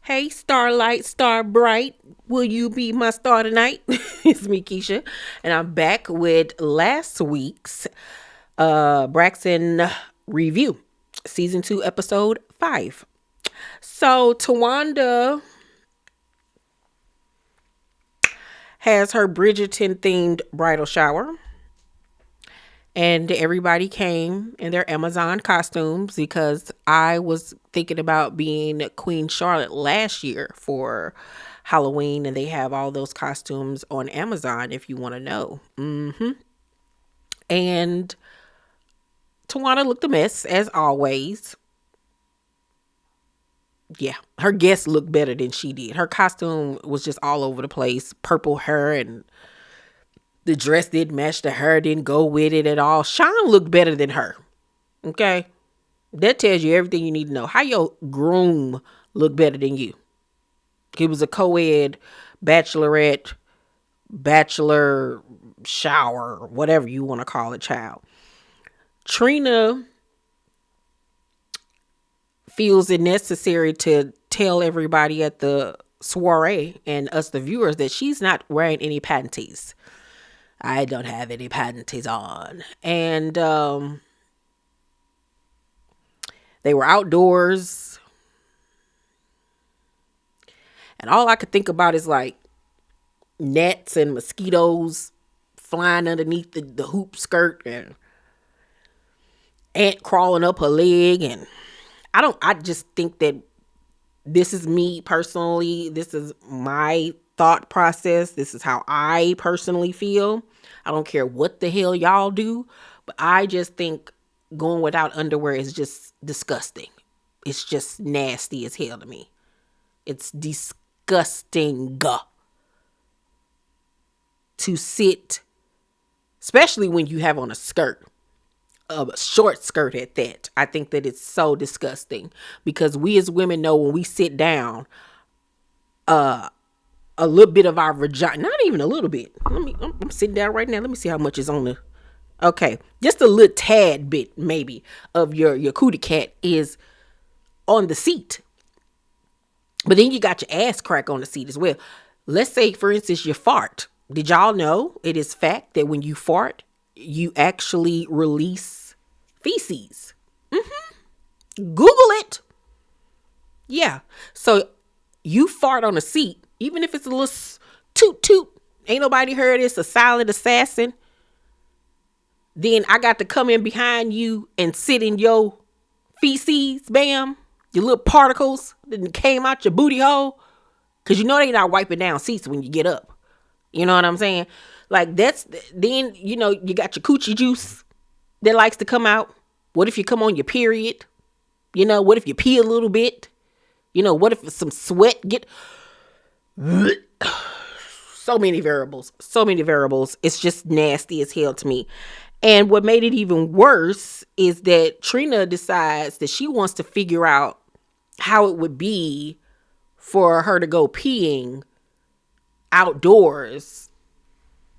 Hey, starlight, star bright, will you be my star tonight? It's me, Keisha, and I'm back with last week's Braxton review, season 2, episode 5. So, Towanda has her Bridgerton themed bridal shower, and everybody came in their Amazon costumes because I was thinking about being Queen Charlotte last year for Halloween, and they have all those costumes on Amazon if you want to know. And Tawana looked a mess as always. Yeah, her guests looked better than she did. Her costume was just all over the place, purple hair, and the dress didn't match the hair, didn't go with it at all. Sean looked better than her. Okay. That tells you everything you need to know. How your groom look better than you? He was a co-ed bachelorette, bachelor shower, whatever you want to call it, child. Trina feels it necessary to tell everybody at the soiree and us, the viewers, that she's not wearing any panties. I don't have any panties on. And they were outdoors. And all I could think about is like gnats and mosquitoes flying underneath the hoop skirt and ant crawling up her leg. And I just think that this is me personally. This is my thought process. This is how I personally feel. I don't care what the hell y'all do, but I just think going without underwear is just disgusting. It's just nasty as hell to me. It's disgusting to sit, especially when you have on a skirt, a short skirt at that. I think that it's so disgusting because we as women know when we sit down, a little bit of our vagina, not even a little bit. I'm sitting down right now. Let me see how much is on the, okay, just a little tad bit maybe of your cootie cat is on the seat. But then you got your ass crack on the seat as well. Let's say, for instance, you fart. Did y'all know it is fact that when you fart, you actually release feces? Google it. Yeah. So you fart on a seat, even if it's a little toot toot, ain't nobody heard it's a silent assassin. Then I got to come in behind you and sit in your feces, bam, your little particles that came out your booty hole. Cause you know they not wiping down seats when you get up. You know what I'm saying? Like that's, then, you know, you got your coochie juice that likes to come out. What if you come on your period? You know, what if you pee a little bit? You know, what if some sweat get, so many variables. It's just nasty as hell to me. And what made it even worse is that Trina decides that she wants to figure out how it would be for her to go peeing outdoors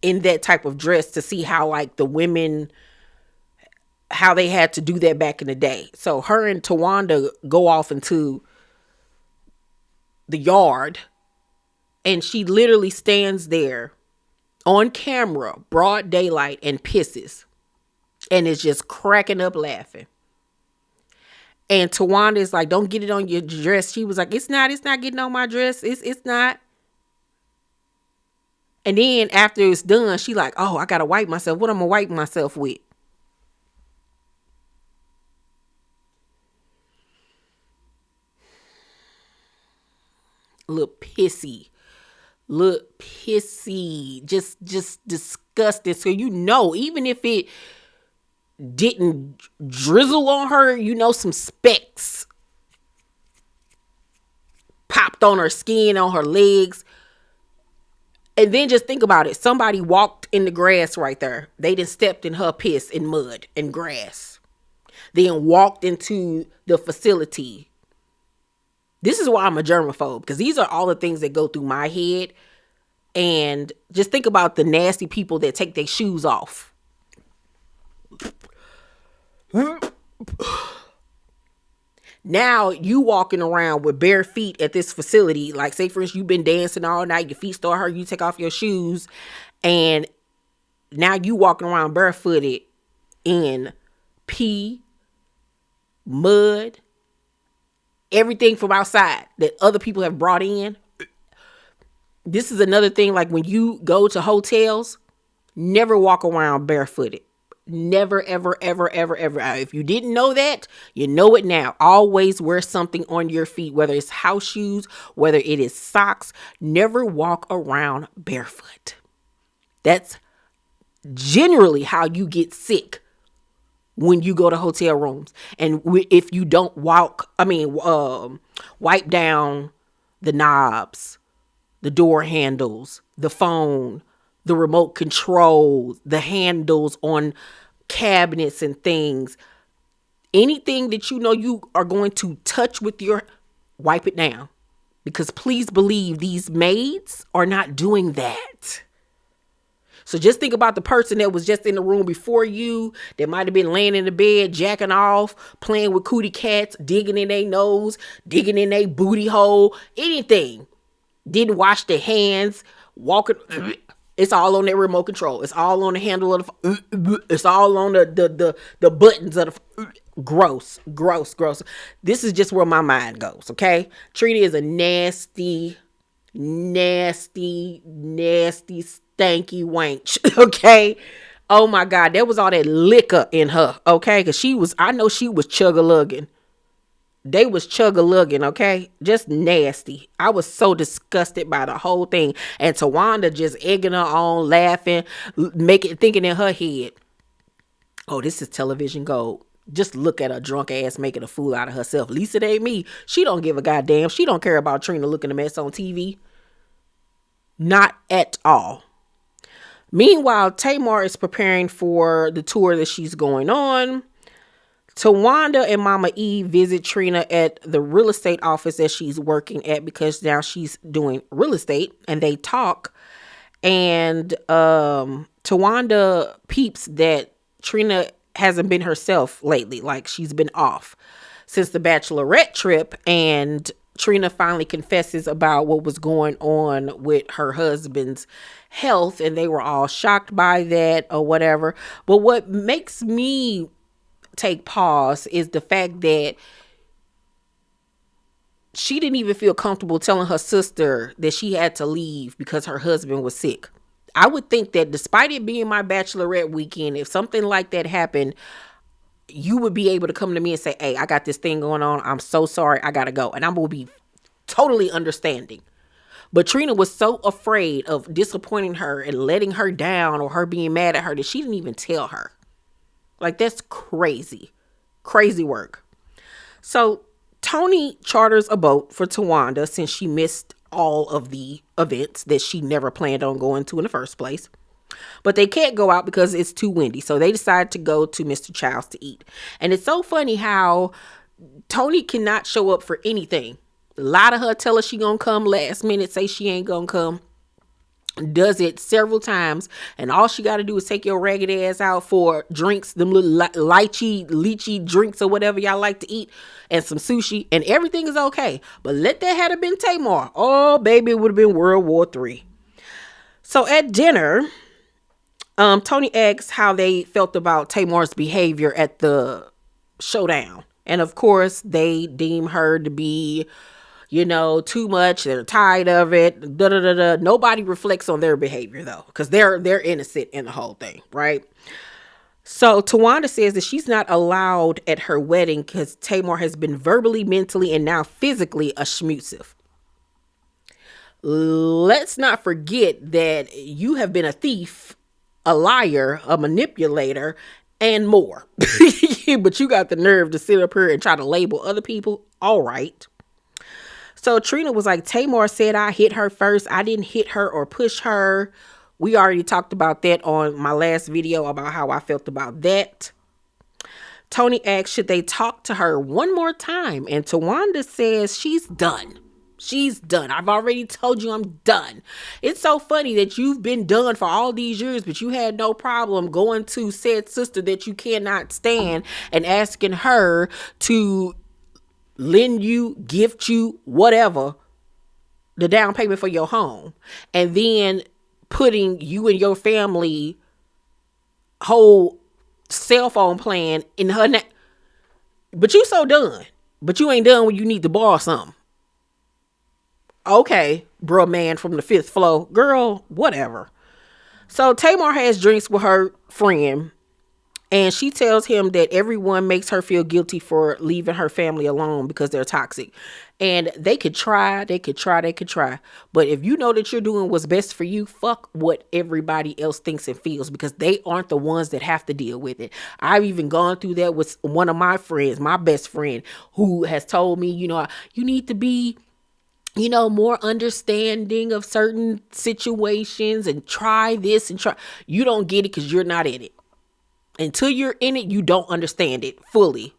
in that type of dress, to see how like the women, how they had to do that back in the day. So her and Towanda go off into the yard, and she literally stands there on camera, broad daylight, and pisses, and is just cracking up laughing. And Towanda is like, "Don't get it on your dress." She was like, it's not getting on my dress. It's not. And then after it's done, she like, "Oh, I gotta wipe myself. What I'm gonna wipe myself with?" Look pissy. Just disgusting. So you know, even if it didn't drizzle on her, you know, some specks popped on her skin, on her legs. And then just think about it. Somebody walked in the grass right there. They done stepped in her piss and mud and grass. Then walked into the facility. This is why I'm a germaphobe, because these are all the things that go through my head. And just think about the nasty people that take their shoes off. Now you walking around with bare feet at this facility. Like, say for instance, you've been dancing all night, your feet start hurting, you take off your shoes, and now you walking around barefooted in pee, mud, everything from outside that other people have brought in. This is another thing, like when you go to hotels, never walk around barefooted. Never, ever, ever, ever, ever. If you didn't know that, you know it now. Always wear something on your feet, whether it's house shoes, whether it is socks. Never walk around barefoot. That's generally how you get sick when you go to hotel rooms. And if you don't wipe down the knobs, the door handles, the phone, the remote control, the handles on cabinets and things, anything that you know you are going to touch with your, wipe it down. Because please believe these maids are not doing that. So just think about the person that was just in the room before you, that might have been laying in the bed, jacking off, playing with cootie cats, digging in their nose, digging in their booty hole, anything. Didn't wash their hands, walking. It's all on their remote control. It's all on the handle of the. It's all on the buttons of the. Gross. This is just where my mind goes. Okay, Trina is a nasty, stanky wench. Okay. Oh my God, there was all that liquor in her. Okay, because I know she was chug-a-lugging. They was chug-a-lugging, okay? Just nasty. I was so disgusted by the whole thing. And Towanda just egging her on, laughing, thinking in her head, oh, this is television gold. Just look at her drunk ass making a fool out of herself. At least it ain't me. She don't give a goddamn. She don't care about Trina looking a mess on TV. Not at all. Meanwhile, Tamar is preparing for the tour that she's going on. Towanda and Mama E visit Trina at the real estate office that she's working at, because now she's doing real estate, and they talk. And Towanda peeps that Trina hasn't been herself lately. Like, she's been off since the bachelorette trip, and Trina finally confesses about what was going on with her husband's health, and they were all shocked by that or whatever. But what makes me take pause is the fact that she didn't even feel comfortable telling her sister that she had to leave because her husband was sick. I would think that despite it being my bachelorette weekend, if something like that happened, you would be able to come to me and say, hey, I got this thing going on. I'm so sorry. I got to go. And I'm going to be totally understanding. But Trina was so afraid of disappointing her and letting her down or her being mad at her that she didn't even tell her. Like, that's crazy. Crazy work. So Toni charters a boat for Towanda since she missed all of the events that she never planned on going to in the first place. But they can't go out because it's too windy. So they decide to go to Mr. Child's to eat. And it's so funny how Toni cannot show up for anything. Lie to her, tell her she gonna come last minute, say she ain't gonna come. Does it several times, and all she got to do is take your ragged ass out for drinks, them little lychee drinks or whatever y'all like to eat, and some sushi, and everything is okay. But let that had been Tamar, oh baby, it would have been World War III. So at dinner, Toni asks how they felt about Tamar's behavior at the showdown, and of course they deem her to be, too much. They're tired of it. Nobody reflects on their behavior though, because they're innocent in the whole thing, right? So Towanda says that she's not allowed at her wedding because Tamar has been verbally, mentally, and now physically abusive. Let's not forget that you have been a thief, a liar, a manipulator, and more. But you got the nerve to sit up here and try to label other people. All right. So Trina was like, Tamar said I hit her first. I didn't hit her or push her. We already talked about that on my last video about how I felt about that. Toni asked, should they talk to her one more time? And Towanda says she's done. She's done. I've already told you I'm done. It's so funny that you've been done for all these years, but you had no problem going to said sister that you cannot stand and asking her to lend you, gift you, whatever, the down payment for your home, and then putting you and your family whole cell phone plan in her name. But you so done. But you ain't done when you need to borrow something. Okay, bro, man from the fifth floor. Girl, whatever. So Tamar has drinks with her friend, and she tells him that everyone makes her feel guilty for leaving her family alone because they're toxic. And they could try. But if you know that you're doing what's best for you, fuck what everybody else thinks and feels, because they aren't the ones that have to deal with it. I've even gone through that with one of my friends, my best friend, who has told me, you need to be more understanding of certain situations and try this and try. You don't get it because you're not in it. Until you're in it, you don't understand it fully.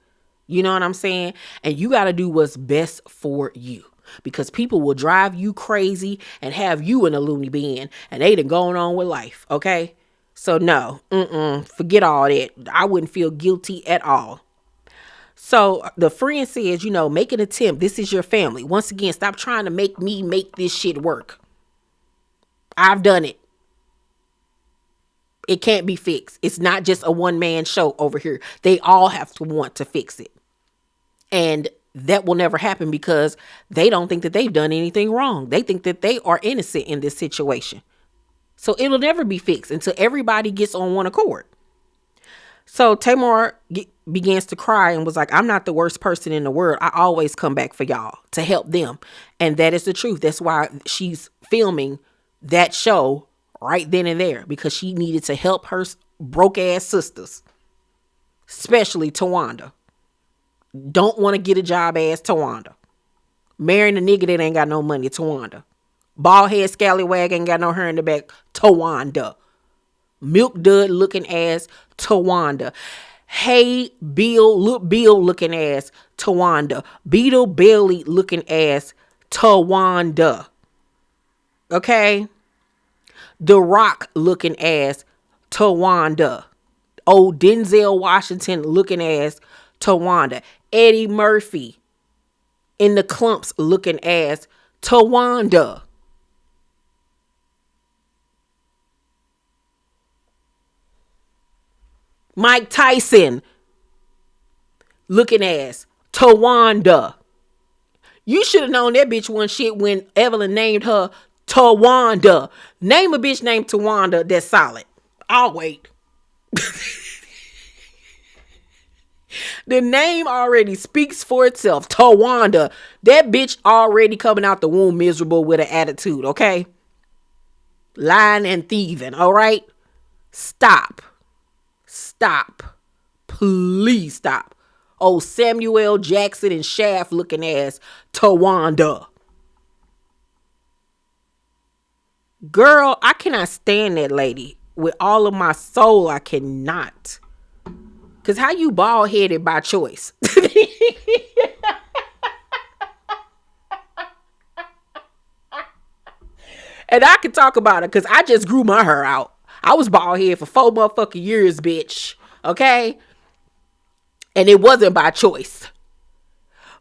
You know what I'm saying? And you got to do what's best for you, because people will drive you crazy and have you in a loony bin, and they done going on with life. Okay. So no, forget all that. I wouldn't feel guilty at all. So the friend says, make an attempt. This is your family. Once again, stop trying to make me make this shit work. I've done it. It can't be fixed. It's not just a one-man show over here. They all have to want to fix it. And that will never happen because they don't think that they've done anything wrong. They think that they are innocent in this situation. So it'll never be fixed until everybody gets on one accord. So Tamar begins to cry and was like, I'm not the worst person in the world. I always come back for y'all to help them. And that is the truth. That's why she's filming that show right then and there, because she needed to help her broke ass sisters, especially Towanda. Don't want to get a job ass Towanda. Marrying a nigga that ain't got no money, Towanda. Bald head scallywag ain't got no hair in the back, Towanda. Milk dud looking ass, Towanda. Hey Bill looking ass, Towanda. Beetle Bailey looking ass, Towanda. Okay? The Rock looking ass, Towanda. Old Denzel Washington looking ass, Towanda. Eddie Murphy in the clumps looking ass, Towanda. Mike Tyson looking ass, Towanda. You should have known that bitch wasn't shit when Evelyn named her Towanda. Name a bitch named Towanda that's solid. I'll wait. The name already speaks for itself. Towanda. That bitch already coming out the womb miserable with an attitude, okay? Lying and thieving, all right? Stop. Please stop. Oh, Samuel Jackson and Shaft looking ass, Towanda. Girl, I cannot stand that lady. With all of my soul, I cannot. Because how you bald headed by choice? And I can talk about it because I just grew my hair out. I was bald head for 4 motherfucking years, bitch. Okay? And it wasn't by choice.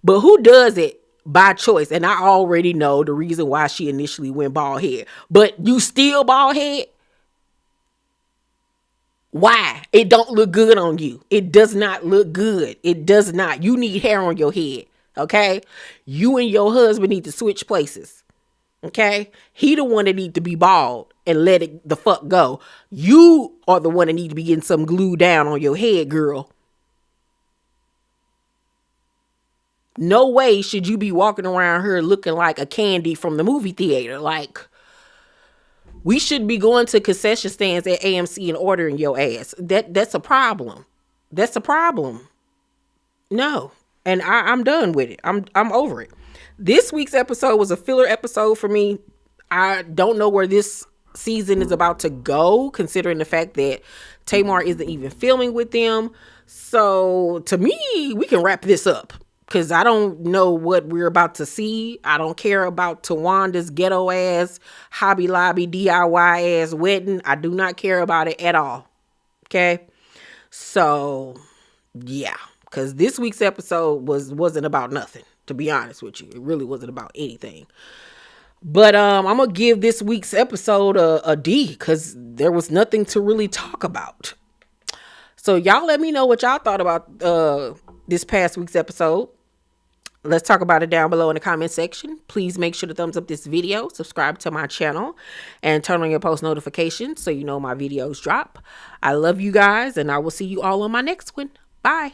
But who does it by choice? And I already know the reason why she initially went bald head. But you still bald head? Why? It don't look good on you. It does not look good. It does not. You need hair on your head. Okay? You and your husband need to switch places. Okay? He the one that need to be bald and let it the fuck go. You are the one that need to be getting some glue down on your head, girl. No way should you be walking around here looking like a candy from the movie theater. Like, we should be going to concession stands at AMC and ordering your ass. That's a problem. That's a problem. No. And I'm done with it. I'm over it. This week's episode was a filler episode for me. I don't know where this season is about to go, considering the fact that Tamar isn't even filming with them. So to me, we can wrap this up, because I don't know what we're about to see. I don't care about Tawanda's ghetto ass, Hobby Lobby DIY ass wedding. I do not care about it at all. Okay. So yeah, because this week's episode wasn't about nothing, to be honest with you. It really wasn't about anything. But I'm gonna give this week's episode a D, because there was nothing to really talk about. So y'all let me know what y'all thought about this past week's episode. Let's talk about it down below in the comment section. Please make sure to thumbs up this video, subscribe to my channel, and turn on your post notifications so you know my videos drop. I love you guys, and I will see you all on my next one. Bye.